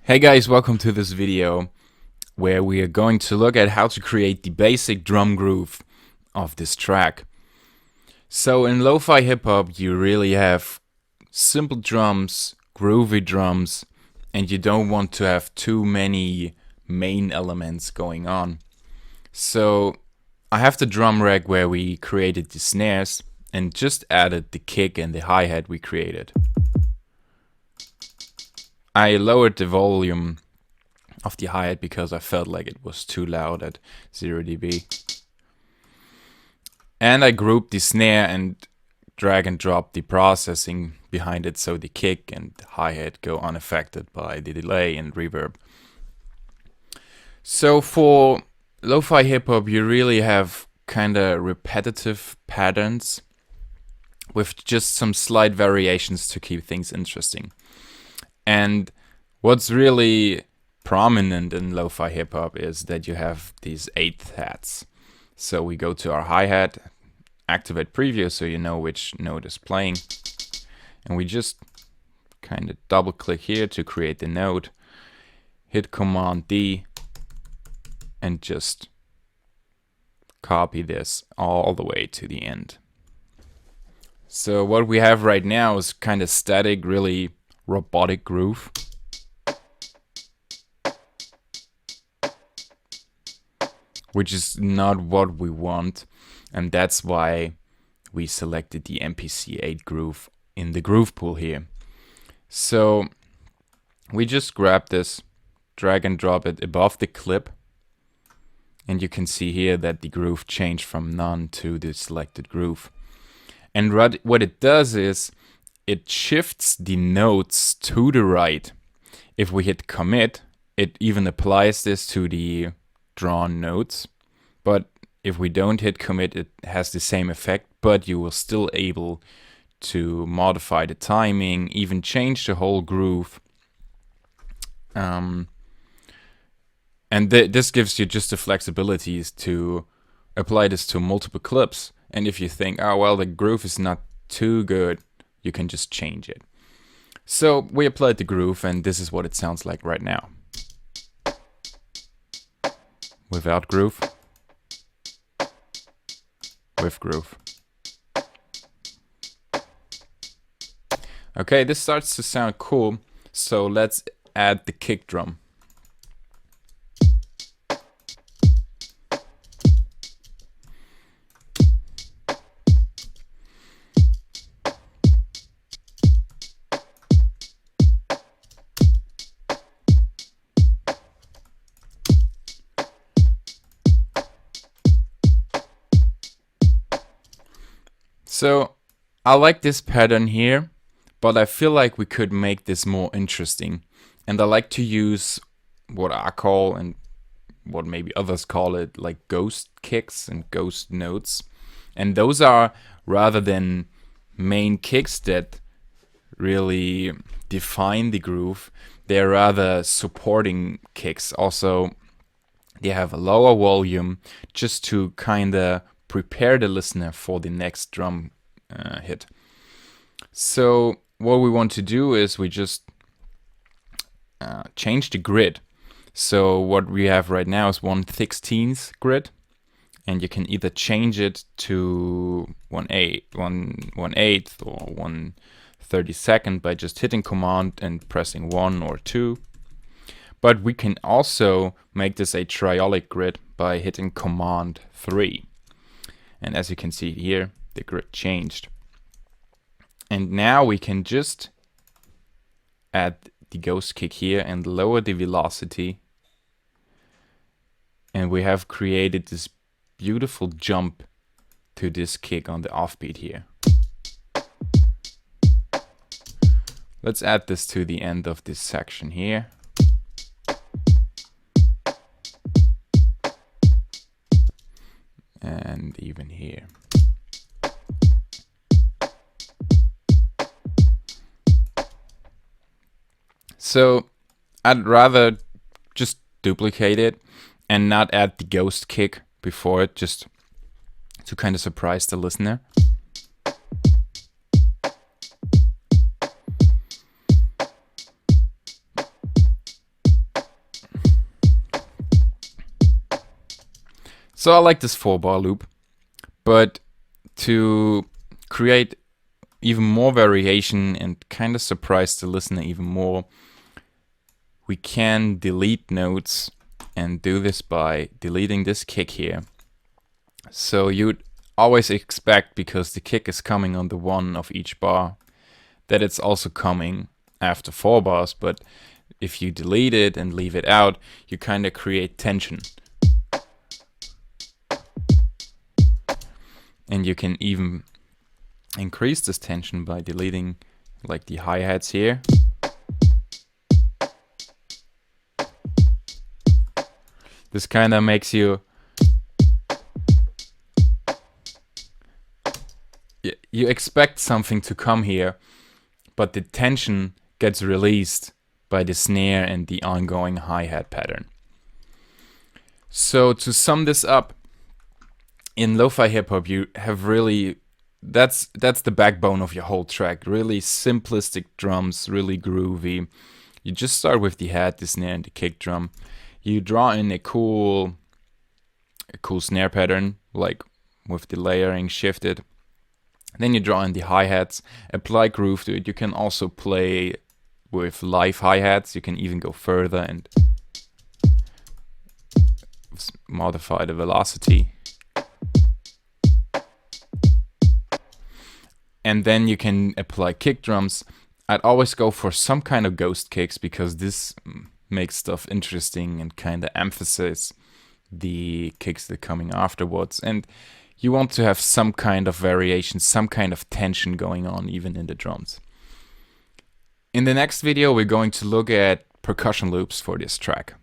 Hey guys, welcome to this video where we are going to look at how to create the basic drum groove of this track. So in lo-fi hip-hop you really have simple drums, groovy drums, and you don't want to have too many main elements going on. So I have the drum rack where we created the snares and just added the kick and the hi-hat we created. I lowered the volume of the hi-hat because I felt like it was too loud at 0 dB. And I grouped the snare and drag and drop the processing behind it so the kick and hi-hat go unaffected by the delay and reverb. So for lo-fi hip-hop you really have kinda repetitive patterns with just some slight variations to keep things interesting. And what's really prominent in lo-fi hip-hop is that you have these 8th hats. So we go to our hi-hat, activate preview so you know which note is playing, and we just kind of double click here to create the note, hit Command D, and just copy this all the way to the end. So what we have right now is kind of static, really robotic groove. Which is not what we want, and that's why we selected the MPC8 groove in the groove pool here. So we just grab this, drag and drop it above the clip, and you can see here that the groove changed from none to the selected groove. And what it does is it shifts the notes to the right. If we hit commit, it even applies this to the drawn notes, but if we don't hit commit, it has the same effect, but you will still able to modify the timing, even change the whole groove. And this gives you just the flexibilities to apply this to multiple clips. And if you think, oh well, the groove is not too good, you can just change it. So we applied the groove, and this is what it sounds like right now. Without groove, with groove. Okay, this starts to sound cool, so let's add the kick drum. So I like this pattern here, but I feel like we could make this more interesting. And I like to use what I call, and what maybe others call it, like ghost kicks and ghost notes. And those are, rather than main kicks that really define the groove, they're rather supporting kicks. Also, they have a lower volume just to kinda prepare the listener for the next drum hit. So what we want to do is we just change the grid. So what we have right now is 1/16th grid, and you can either change it to 1/8 or 1/32 by just hitting Command and pressing 1 or 2. But we can also make this a triolic grid by hitting Command 3. And as you can see here, the grid changed. And now we can just add the ghost kick here and lower the velocity. And we have created this beautiful jump to this kick on the offbeat here. Let's add this to the end of this section here. And even here. So I'd rather just duplicate it and not add the ghost kick before it, just to kind of surprise the listener. So I like this 4-bar loop, but to create even more variation and kind of surprise the listener even more, we can delete notes and do this by deleting this kick here. So you'd always expect, because the kick is coming on the one of each bar, that it's also coming after 4 bars, but if you delete it and leave it out, you kind of create tension. And you can even increase this tension by deleting like the hi-hats here. This kind of makes you expect something to come here, but the tension gets released by the snare and the ongoing hi-hat pattern. So to sum this up, in lo-fi hip-hop you have really, that's the backbone of your whole track. Really simplistic drums, really groovy. You just start with the hat, the snare, and the kick drum. You draw in a cool snare pattern, like with the layering shifted. Then you draw in the hi-hats, apply groove to it. You can also play with live hi-hats. You can even go further and modify the velocity. And then you can apply kick drums. I'd always go for some kind of ghost kicks, because this makes stuff interesting and kind of emphasize the kicks that are coming afterwards. And you want to have some kind of variation, some kind of tension going on even in the drums. In the next video, we're going to look at percussion loops for this track.